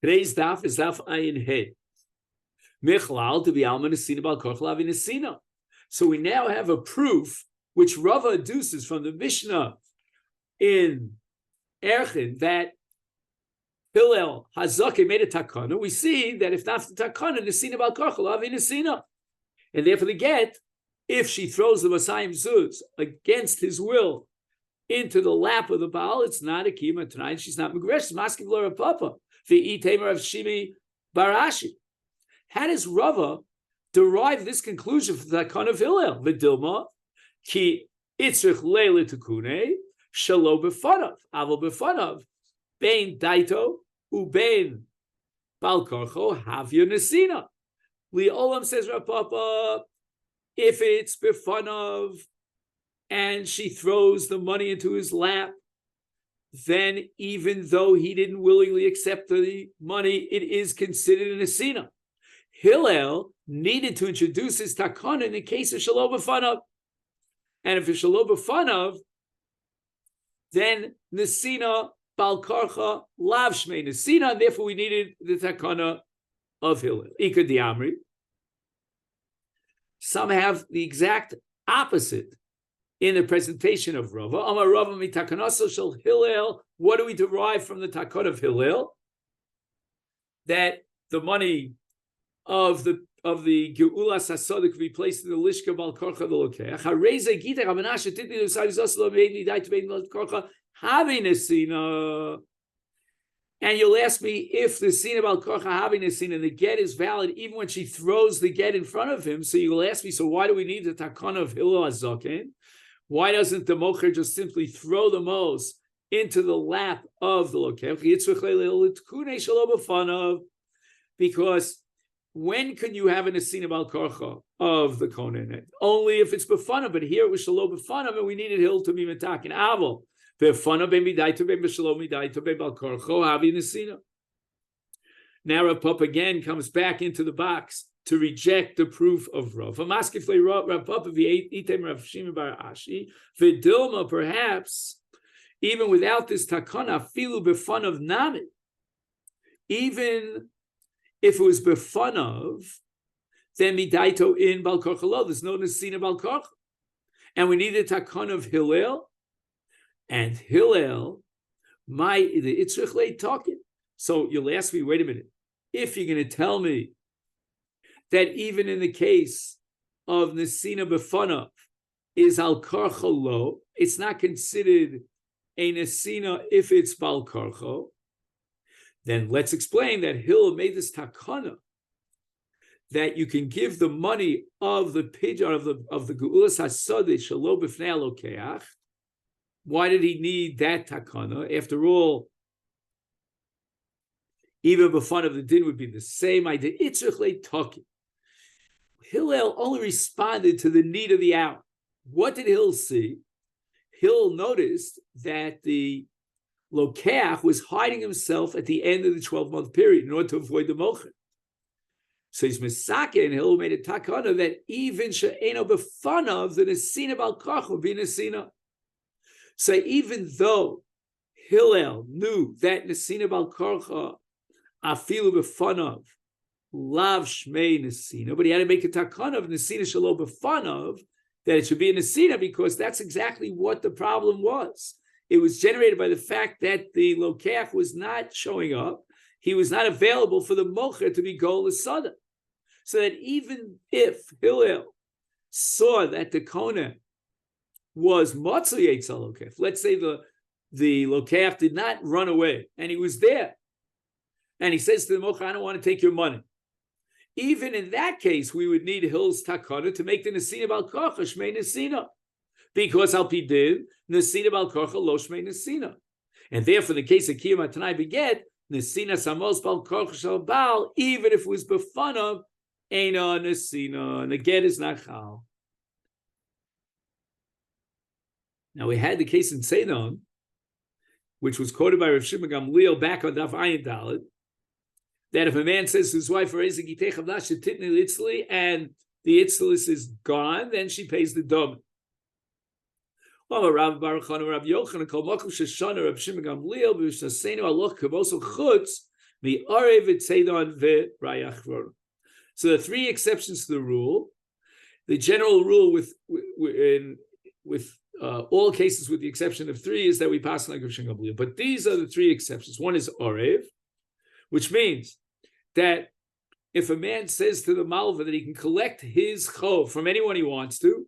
Today's daf is daf ayin he. Michlal to be alma nesina bal korch lavi nesina. So we now have a proof which Rava adduces from the Mishnah in Erchin that Hillel Hazake made a takana. We see that if not the takana, nesina bal korch lavi nesina, and therefore the get, if she throws the Masayim Zuz against his will into the lap of the Baal, it's not a kima tonight. She's not megresh. It's masking Laura Papa. The Itamer of Shimi Barashi. How does Rava derive this conclusion from the Takana of Hillel? V'dilma ki itzrich leile tukune shalo befanav aval befanav bein daito ubein bal korcho havya nesina. Li Olam says Rav Papa, if it's befanav and she throws the money into his lap, then even though he didn't willingly accept the money, it is considered an asina. Hillel needed to introduce his takana in the case of shalom b'fanav. And if it's shalom b'fanav, then nesina bal karcha lav shmei nesina, and therefore we needed the takana of Hillel. Ika diamri. Some have the exact opposite in the presentation of Rava. Amar Rava mitakanaso shel Hillel. What do we derive from the takana of Hillel? That the money of the Geula Sasodik could be placed in the Lishka Bal Korcha the Lokeach. Hareze Gittin Rabanasha Titni Lusai Zoslo Meini Dai to Bein Korcha having Nesina. And you'll ask me if the Sina Bal Korcha having Nesina, the get is valid even when she throws the get in front of him. So you'll ask me, so why do we need the takana of Hillel Azokin? Why doesn't the Mocher just simply throw the mos into the lap of the Lokeach? Because when can you have an asina bal korcha of the kohen? Only if it's befana. But here it was shalom befana, and we needed Hill to be metakin aval befana ben midaito ben b'shalom midaito ben bal korcha having asina. Now Rav Papa again comes back into the box to reject the proof of Rav. Amaskifle Rav Papa v'eitem Rav Shimon bar Ashi v'dilma, perhaps even without this takana filu befanav nami, even if it was befanav, then midaito in bal korcha lo. There's no nesina bal korcha, and we need a takana of Hillel, and Hillel, the itzrich leit talking. So you'll ask me, wait a minute, if you're going to tell me that even in the case of nesina befanav is al korcha lo, it's not considered a nesina if it's bal korcha, then let's explain that Hillel made this takana that you can give the money of the pidyon of the geulas hasadeh shelo b'fnei alokeach. Why did he need that takana? After all, even before of the din would be the same idea. Itzrich leitaki. Hillel only responded to the need of the hour. What did Hillel see? Hillel noticed that the Lokeach was hiding himself at the end of the 12-month period in order to avoid the mocher. So he's Masechet, and Hillel made a takana that even she'eno b'fanav, the nesina bal korcha would be nesina. So even though Hillel knew that nesina bal korcha afilu b'fanav lav shmei nesina, but he had to make a takana of nesina shelo b'fanav, that it should be a nesina, because that's exactly what the problem was. It was generated by the fact that the Lokeach was not showing up. He was not available for the mocher to be Gol L'Sada. So that even if Hillel saw that the Kohen was Matzu Yetzel Lokeach, let's say the Lokeach did not run away and he was there, and he says to the mocher, I don't want to take your money. Even in that case, we would need Hillel's takana to make the Nesina Bal Korcha Shmei Nesina. Because al pi din nesina bal korcha lo shmei nesina, and therefore the case of kiyum tanai beget nesina samos bal korcha shel bal, even if it was befanav eina nesina, and the get is not chal. Now we had the case in Seidon, which was quoted by Rav Shimon Gamliel back on Daf Ayin Daled, that if a man says to his wife, and the itzlis is gone, then she pays the dom. Rav Baruch Chana, Rav Yochanan, Kol Makom Sheshana, Rav Shimon Gamliel, B'Shasenu Aloch Kavoso Chutz So the three exceptions to the rule. The general rule with all cases, with the exception of three, is that we pass like Rav Shimon Gamliel. But these are the three exceptions. One is Orev, which means that if a man says to the Malva that he can collect his chov from anyone he wants to,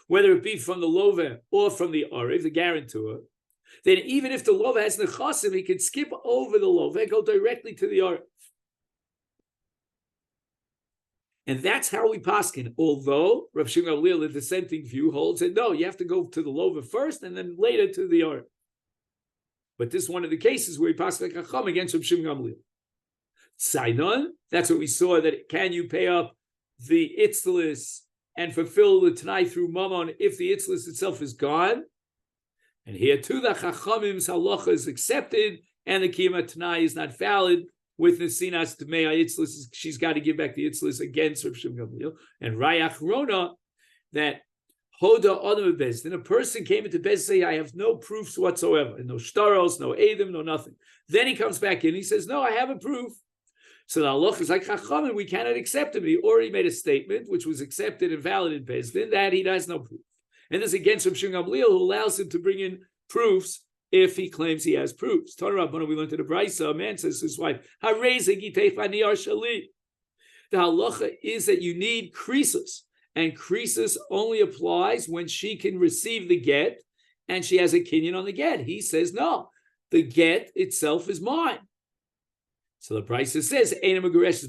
whether it be from the Lova or from the Orev, the guarantor, then even if the Lova has nechasim, he can skip over the Lova and go directly to the Orev. And that's how we paskin. Although Rav Shimon Gamliel, the dissenting view, holds that no, you have to go to the Lova first and then later to the Orev. But this is one of the cases where he paskin like Chacham against Rav Shimon Gamliel. Tzainon, that's what we saw, that can you pay up the itzlis and fulfill the Tanai through Mammon if the itzlis itself is gone? And here too, the Chachamim's halacha is accepted and the Kiyama Tanai is not valid. With Nesinas Tmei Itzlis, she's got to give back the Itzlis against Rav Shimon Gamliel. And Rayach Rona, that Hoda Adam Bezdin, a person came into Bezdin say, I have no proofs whatsoever, no shtaros, no edim, no nothing. Then he comes back in, he says, no, I have a proof. So the halach is like Chachamim, we cannot accept him. He already made a statement, which was accepted and valid in Bezdin, that he has no proof. And this is against Rav Shimon Gamliel, who allows him to bring in proofs if he claims he has proofs. Tana Rabbana, we learned in the Brisa, a man says to his wife, the halacha is that you need krisus, and krisus only applies when she can receive the get, and she has a kinyan on the get. He says, no, the get itself is mine. So the Brisa says,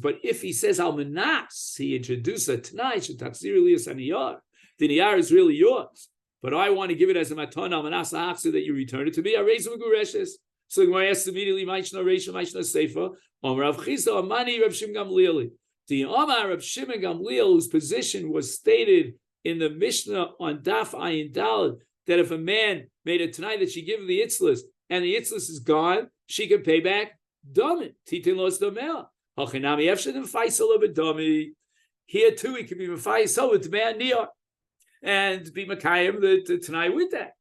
but if he says almanas, he introduced a tanai, the niyar is really yours. But I want to give it as a matana manas so that you return it to me. I raise gureshes. So the Gemara asks immediately, Ma'ishna Reisha, Ma'ishna Seifa, Rav Chizda, Amani, Rav Shimon Gamliel. The Amar Rav Shimon Gamliel, whose position was stated in the Mishnah on Daf Ayin Daled, that if a man made a tanai that she give the itzlis and the itzlis is gone, she can pay back damin. Titin los domel. Hachinami efshadim faisal b'dami. Here too, he can be faisal with man niyar and be Makayim the Tanai with that.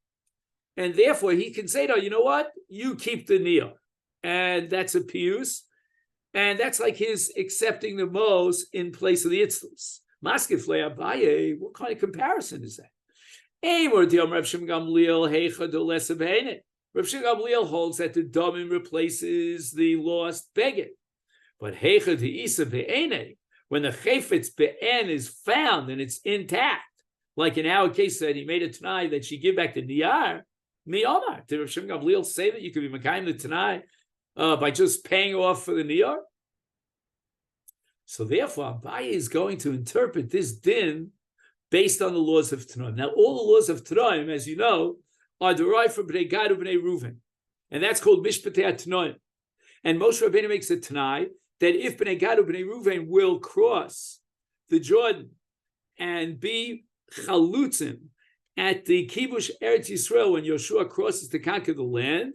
And therefore, he can say, no, you know what? You keep the Niyah. And that's a pius. And that's like his accepting the most in place of the Itzlis. Maskef le Abaye, what kind of comparison is that? Rav Shimon Gamliel holds that the Domim replaces the lost beggar. But Heicha de Isa Be'ene, when the Chayfetz Be'en is found and it's intact, like in our case that he made a Tanai that she give back the Niyar, Mi Omar. Did Rav Shimon Gamliel say that you could be Makayim the Tanai by just paying off for the Niyar? So therefore, Abaye is going to interpret this din based on the laws of Tanoim. Now, all the laws of Tanoim, as you know, are derived from Bnei Gad and Bnei Reuven. And that's called Mishpatei HaTanoim. And Moshe Rabbeinu makes a Tanai that if Bnei Gad and Bnei Reuven will cross the Jordan and be chalutzim at the Kibush Eretz Yisrael when Yoshua crosses to conquer the land,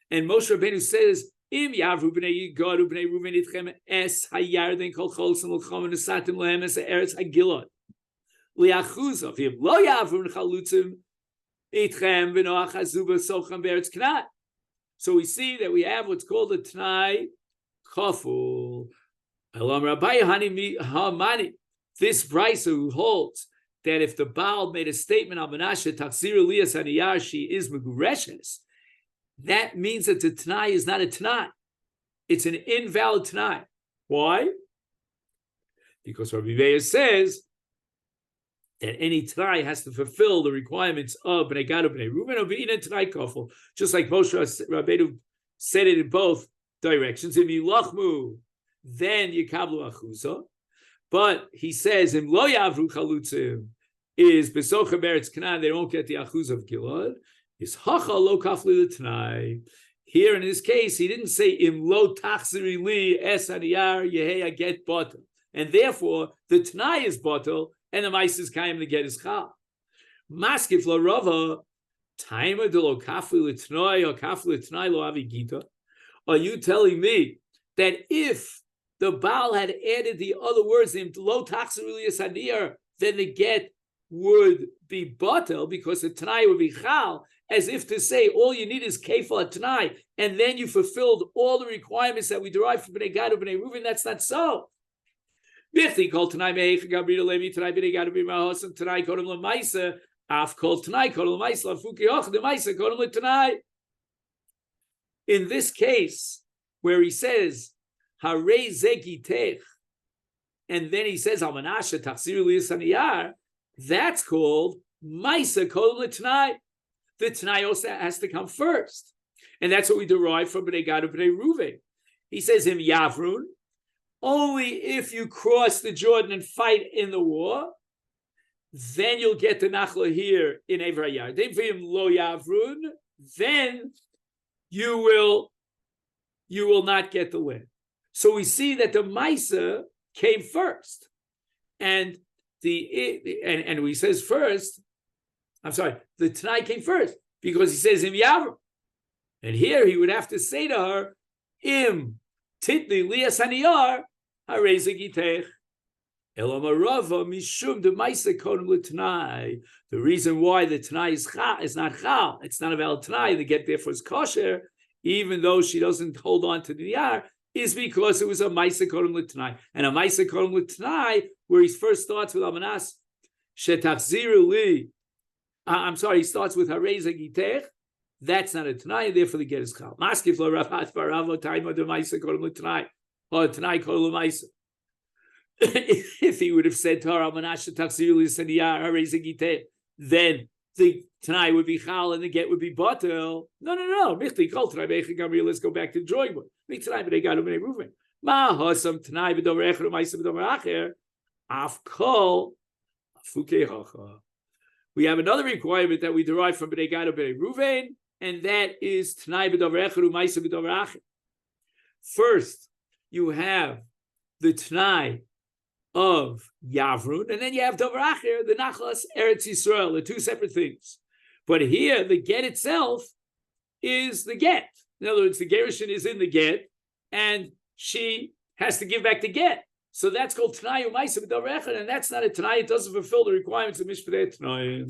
and Moshe Rabbeinu says, "Im Yavru bnei Yigad bnei Reuven itchem es hayarden kol cholos l'chom nesatim lehem es Eretz Hagilad liachuzah v'im lo Yavru chalutzim itchem v'noach hazuva sochem be'Eretz Canaan." So we see that we have what's called a Tanai Kaful. Elam Rabbi Hani Hamani. This Brisa who holds that if the Baal made a statement on Menashe Tachzir Elias Haniyar, she is Megureshes, that means that the Tanai is not a Tanai. It's an invalid Tanai. Why? Because Rabbi Meir says that any Tanai has to fulfill the requirements of Bnei Gad and Bnei Reuven or B'ina Tanai Kafel, just like Moshe Rabbeinu said it in both directions. Im Yilachmu, then Yikablu Achuzah. But he says, "Im lo yavru chalutzim is besocha beretz Canaan." They don't get the achuz of Gilad. Is hacha lo kafli l'tanai. Here in this case, he didn't say "Im lo tachziri li es aniyar yehei aget batel," and therefore the tanai is batel and the ma'is is kaim the get is chal. Maskif lo rava taima de lo kafli l'tanai or kafli l'tanai lo avi gita. Are you telling me that if the Baal had added the other words in lo tachzirilias haniyar, then the get would be batel because the tanai would be chal, as if to say all you need is kefal atnai, and then you fulfilled all the requirements that we derive from Bnei Gad or Bnei Reuven. That's not so. Bichti called tonight meich Gabriel Levi tonight Bnei Gad Bnei Mahosam tonight kodem lemaisa af called tonight kodem lemaisa lafuki och the maisa kodem letanai. In this case, where he says Harei zegitech, and then he says Almanasha tachziru liyasaniyar, that's called maisa kodem letanai. The tanai also has to come first, and that's what we derive from Bnei Gad Bnei Reuven. He says him yavrun. Only if you cross the Jordan and fight in the war, then you'll get the Nachla here in Ever Yarden. V'im lo yavrun, then you will not get the land. So we see that the Maisa came first, and he says first. I'm sorry, the Tanai came first because he says im yavrun, and here he would have to say to her im titni lias haniyar. The reason why the Tanai is not chal, it's not about Tanai, the get there for his kosher, even though she doesn't hold on to the niyar, is because it was a Maisa Kodem L'Tanai. And a Maisa Kodem L'Tanai, where he first starts with Amanas, Shetachziru li, he starts with Harei Zegitech, that's not a Tanai, therefore the get is chal. Maskif lo Ravat Baravo Taima de Maisa Kodem L'Tanai. If he would have said to her, then the Tanai would be chal and the get would be batel. No. Let's go back to the drawing board. We have another requirement that we derive from Bnei Gad Bnei Reuven, and that is Tanai b'dover echad u'maisa b'dover acher. First, you have the Tanai of Yavrun, and then you have Dover Acher, the Nachlas Eretz Yisrael, the two separate things. But here, the get itself is the get. In other words, the Gerushin is in the get, and she has to give back the get. So that's called Tanai Umaisa B'Dover Echad, and that's not a Tanai. It doesn't fulfill the requirements of Mishpatei Tanai.